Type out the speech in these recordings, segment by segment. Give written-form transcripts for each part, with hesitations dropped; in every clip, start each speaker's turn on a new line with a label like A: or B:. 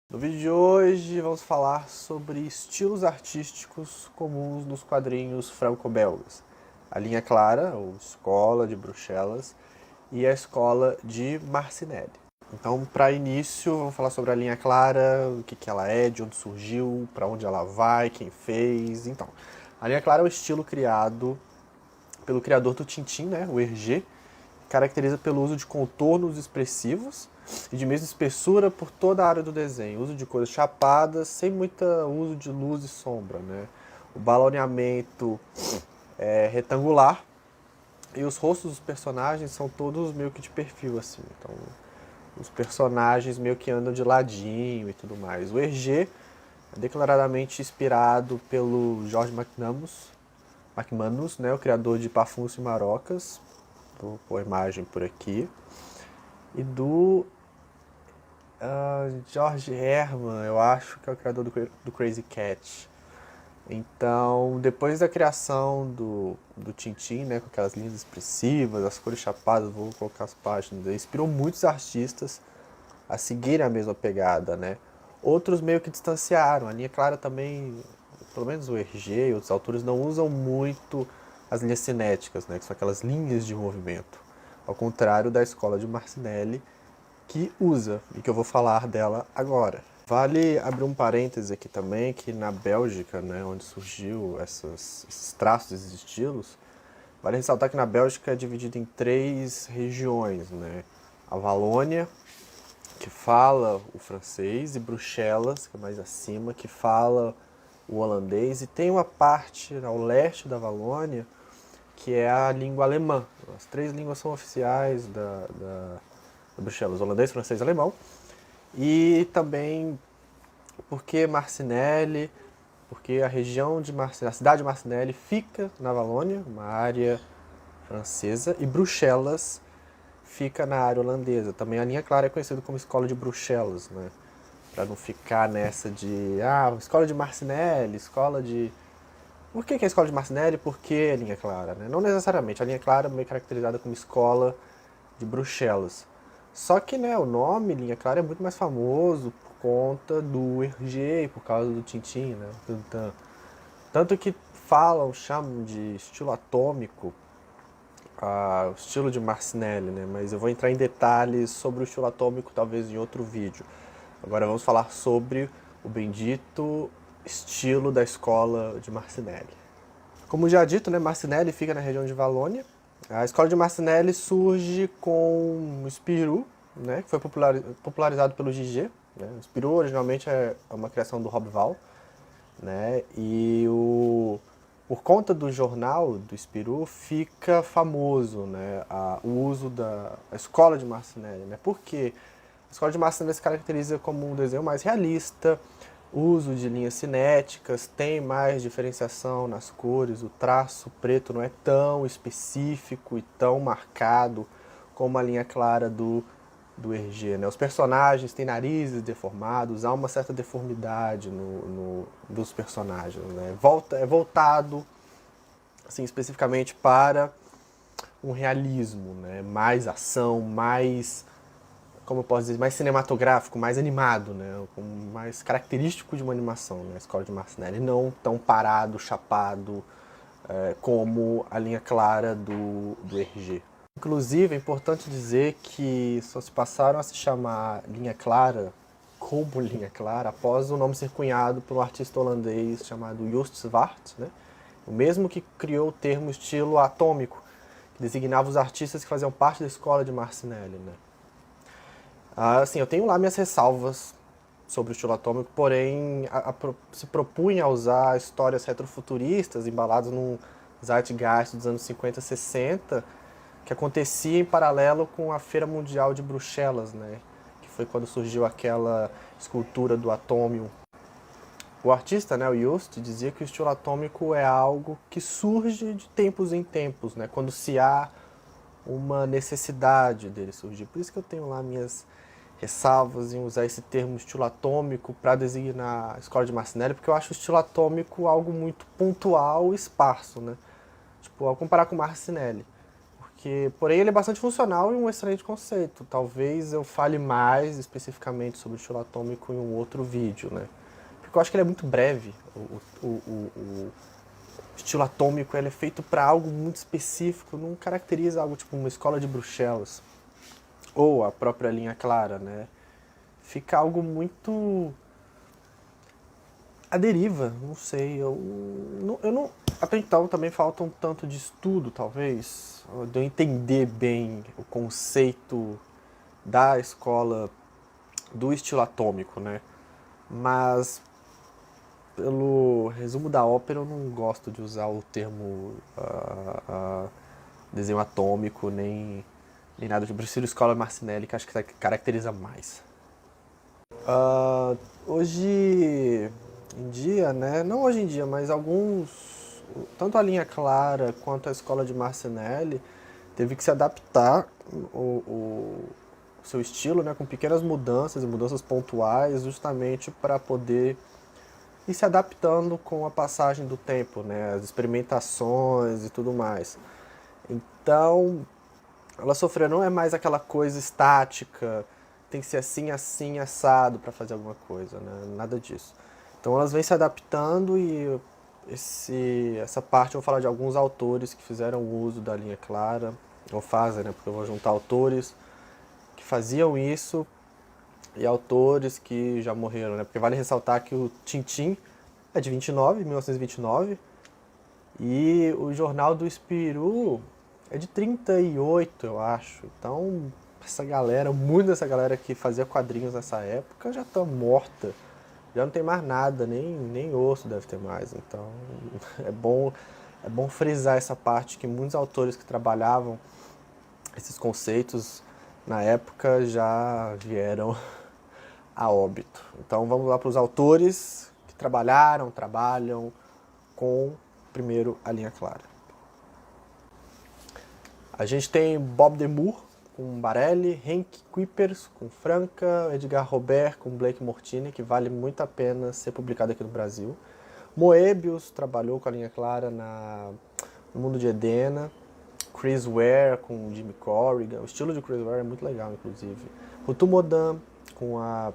A: No vídeo de hoje vamos falar sobre estilos artísticos comuns nos quadrinhos franco-belgas. A linha clara, ou escola de Bruxelas, e a escola de Marcinelle. Então, para início, vamos falar sobre a linha clara, o que ela é, de onde surgiu, para onde ela vai, quem fez. Então, a linha clara é o estilo criado pelo criador do Tintin, né, o Hergé, caracteriza pelo uso de contornos expressivos e de mesma espessura por toda a área do desenho. Uso de cores chapadas, sem muito uso de luz e sombra. Né? O baloneamento é retangular e os rostos dos personagens são todos meio que de perfil, assim. Então, os personagens meio que andam de ladinho e tudo mais. O Hergé é declaradamente inspirado pelo George McManus, né, o criador de Parfums e Marocas. Vou pôr a imagem por aqui. E do George Herman, eu acho que é o criador do Crazy Cat. Então, depois da criação do Tintin, né, com aquelas linhas expressivas, as cores chapadas, vou colocar as páginas, inspirou muitos artistas a seguirem a mesma pegada, né? Outros meio que distanciaram. A linha clara também, pelo menos o Hergé e outros autores, não usam muito as linhas cinéticas, né, que são aquelas linhas de movimento. Ao contrário da escola de Marcinelle, que usa, e que eu vou falar dela agora. Vale abrir um parêntese aqui também, que na Bélgica, né, onde surgiu esses traços, esses estilos, vale ressaltar que na Bélgica é dividido em 3 regiões, né? A Valônia, que fala o francês, e Bruxelas, que é mais acima, que fala o holandês, e tem uma parte ao leste da Valônia, que é a língua alemã. As 3 línguas são oficiais da Bruxelas, holandês, francês e alemão. E também porque Marcinelle, porque a região de Marcinelle, a cidade de Marcinelle fica na Valônia, uma área francesa, e Bruxelas fica na área holandesa. Também a linha clara é conhecida como escola de Bruxelas, né? Para não ficar nessa de, escola de Marcinelle, escola de... Por que é a escola de Marcinelle? Por que a linha clara? Né? Não necessariamente, a linha clara é meio caracterizada como escola de Bruxelas. Só que, né, o nome Linha Clara é muito mais famoso por conta do Hergé, por causa do Tintin, né? Tanto que chamam de estilo atômico o estilo de Marcinelle, né? Mas eu vou entrar em detalhes sobre o estilo atômico talvez em outro vídeo. Agora vamos falar sobre o bendito estilo da escola de Marcinelle. Como já dito, né, Marcinelle fica na região de Valônia. A escola de Marcinelle surge com o Spirou, né, que foi popularizado pelo Gigi. Né? O Spirou originalmente é uma criação do Rob Val, né, por conta do jornal do Spirou fica famoso, né, o uso da escola de Marcinelle. Né? Por quê? A escola de Marcinelle se caracteriza como um desenho mais realista, uso de linhas cinéticas, tem mais diferenciação nas cores, o traço preto não é tão específico e tão marcado como a linha clara do Hergé. Né? Os personagens têm narizes deformados, há uma certa deformidade dos personagens. Né? É voltado assim, especificamente para um realismo, né? Mais ação, mais, como eu posso dizer, mais cinematográfico, mais animado, né? Mais característico de uma animação, né? A escola de Marcinelle, não tão parado, chapado, como a linha clara do Hergé. Inclusive, é importante dizer que só se passaram a se chamar linha clara como linha clara após o nome ser cunhado por um artista holandês chamado Joost Zwart, né? O mesmo que criou o termo estilo atômico, que designava os artistas que faziam parte da escola de Marcinelle. Né? Assim, eu tenho lá minhas ressalvas sobre o estilo atômico, porém se propunha a usar histórias retrofuturistas embaladas num zeitgeist dos anos 50 e 60, que acontecia em paralelo com a Feira Mundial de Bruxelas, né? Que foi quando surgiu aquela escultura do Atômio. O artista, né, o Joost, dizia que o estilo atômico é algo que surge de tempos em tempos, né, quando se há uma necessidade dele surgir. Por isso que eu tenho lá minhas ressalvas em usar esse termo estilo atômico para designar a escola de Marcinelle, porque eu acho o estilo atômico algo muito pontual e esparso, né? Tipo, ao comparar com Marcinelle. porém ele é bastante funcional e um excelente conceito. Talvez eu fale mais especificamente sobre o estilo atômico em um outro vídeo, né? Porque eu acho que ele é muito breve. O estilo atômico ele é feito para algo muito específico, não caracteriza algo tipo uma escola de Bruxelas ou a própria linha clara, né? Fica algo muito à deriva, não sei. Eu não até então também falta um tanto de estudo, talvez, de eu entender bem o conceito da escola do estilo atômico, né? Mas pelo resumo da ópera, eu não gosto de usar o termo desenho atômico, nem nada. Eu prefiro escola Marcinelli, que acho que caracteriza mais. Hoje em dia, né? Não hoje em dia, mas alguns, tanto a linha clara quanto a escola de Marcinelli, teve que se adaptar o seu estilo, né? Com pequenas mudanças e mudanças pontuais, justamente para poder e se adaptando com a passagem do tempo, né? As experimentações e tudo mais. Então, ela sofreu não é mais aquela coisa estática, tem que ser assim, assim, assado para fazer alguma coisa, né? Nada disso. Então elas vêm se adaptando e essa parte eu vou falar de alguns autores que fizeram uso da linha clara, ou fazem, né? Porque eu vou juntar autores que faziam isso e autores que já morreram, né? Porque vale ressaltar que o Tintin é de 1929, e o Jornal do Spirou é de 38, eu acho. Então, essa galera, muita dessa galera que fazia quadrinhos nessa época já tá morta. Já não tem mais nada, nem osso deve ter mais. Então, é bom frisar essa parte que muitos autores que trabalhavam esses conceitos na época já vieram a óbito. Então vamos lá para os autores que trabalham com, primeiro, a linha clara. A gente tem Bob Demure com Barelli, Henk Kuipers com Franca, Edgar Robert com Blake Mortini, que vale muito a pena ser publicado aqui no Brasil. Moebius trabalhou com a linha clara no Mundo de Edena. Chris Ware com Jimmy Corrigan. O estilo de Chris Ware é muito legal, inclusive. Rutu Modan com a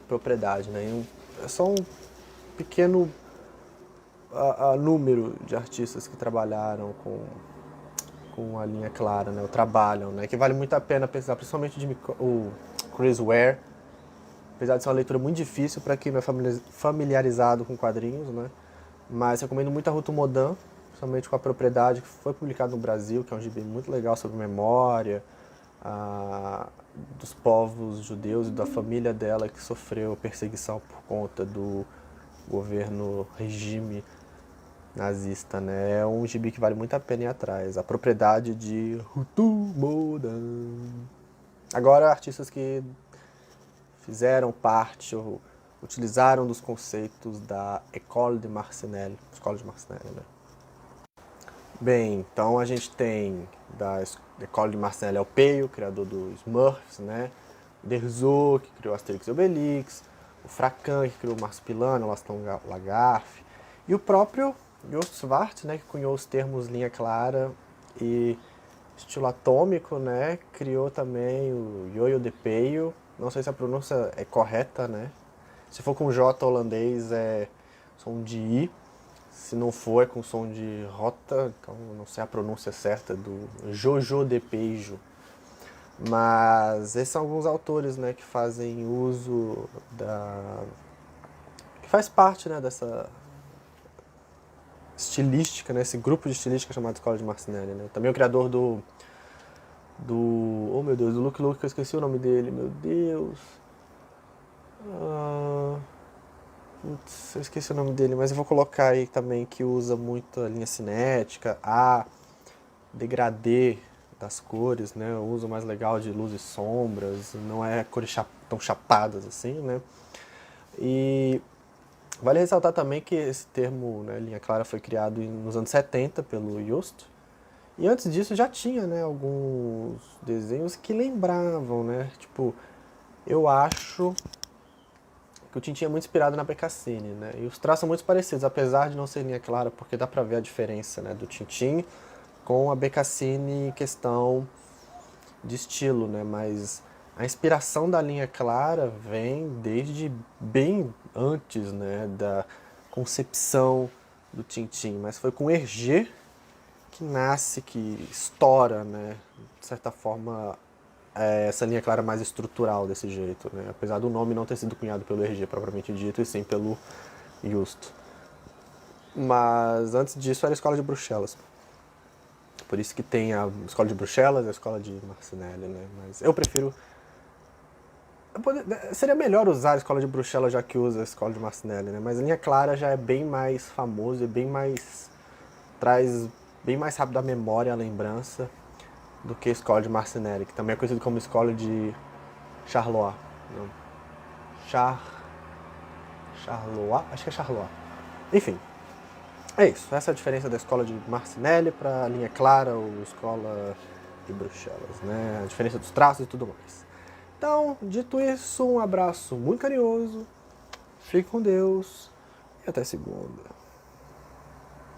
A: Propriedade, né? É só um pequeno número de artistas que trabalharam com a linha clara, né? Ou trabalham, né? Que vale muito a pena pensar, principalmente o Chris Ware, apesar de ser uma leitura muito difícil para quem não é familiarizado com quadrinhos, né? Mas recomendo muito a Rutu Modan, principalmente com a Propriedade, que foi publicado no Brasil, que é um gibi muito legal sobre memória dos povos judeus e da família dela que sofreu perseguição por conta do regime nazista, né? É um gibi que vale muito a pena ir atrás. A Propriedade de Rutu Modan. Agora, artistas que fizeram parte ou utilizaram dos conceitos da École de Marcinelle. Escola de Marcinelle, né? Bem, então a gente tem da École de Marcinelle o Peio, criador dos Smurfs, né? Derzo, que criou Asterix e Obelix, o Fracan, que criou o Marsupilano, o Aston Lagarfe, e o próprio Joost Swart, né, que cunhou os termos linha clara e estilo atômico, né? Criou também o Yo-Yo de Peio. Não sei se a pronúncia é correta, né? Se for com J holandês é som de I. Se não for é com som de rota, então não sei a pronúncia certa do Jojo de Peijo. Mas esses são alguns autores, né, que fazem uso que faz parte, né, dessa estilística, né, esse grupo de estilística chamado Escola de Marcinelle, né. Também o criador oh meu Deus, do Luke Luke, que eu esqueci o nome dele, meu Deus. Putz, eu esqueci o nome dele, mas eu vou colocar aí também que usa muito a linha cinética, degradê das cores, né? O uso mais legal de luz e sombras, não é cores tão chapadas assim, né? E vale ressaltar também que esse termo, né, linha clara, foi criado nos anos 70 pelo Joost. E antes disso já tinha, né, alguns desenhos que lembravam, né? Tipo, eu acho que o Tintin é muito inspirado na Becassine, né? E os traços são muito parecidos, apesar de não ser linha clara, porque dá pra ver a diferença, né, do Tintin com a Becassine em questão de estilo, né? Mas a inspiração da linha clara vem desde bem antes, né? Da concepção do Tintin, mas foi com Hergé que nasce, que estoura, né? De certa forma, essa linha clara mais estrutural desse jeito, né? Apesar do nome não ter sido cunhado pelo Hergé propriamente dito, e sim pelo Just. Mas antes disso era a escola de Bruxelas. Por isso que tem a escola de Bruxelas e a escola de Marcinelle, né? Mas eu prefiro... Seria melhor usar a escola de Bruxelas já que usa a escola de Marcinelle, né? Mas a linha clara já é bem mais famoso e bem mais... traz bem mais rápido a memória, a lembrança do que a escola de Marcinelle, que também é conhecido como escola de Charlois. Não. Charlois? Acho que é Charlois. Enfim, é isso. Essa é a diferença da escola de Marcinelle para a linha clara ou escola de Bruxelas, né? A diferença dos traços e tudo mais. Então, dito isso, um abraço muito carinhoso, fique com Deus e até segunda.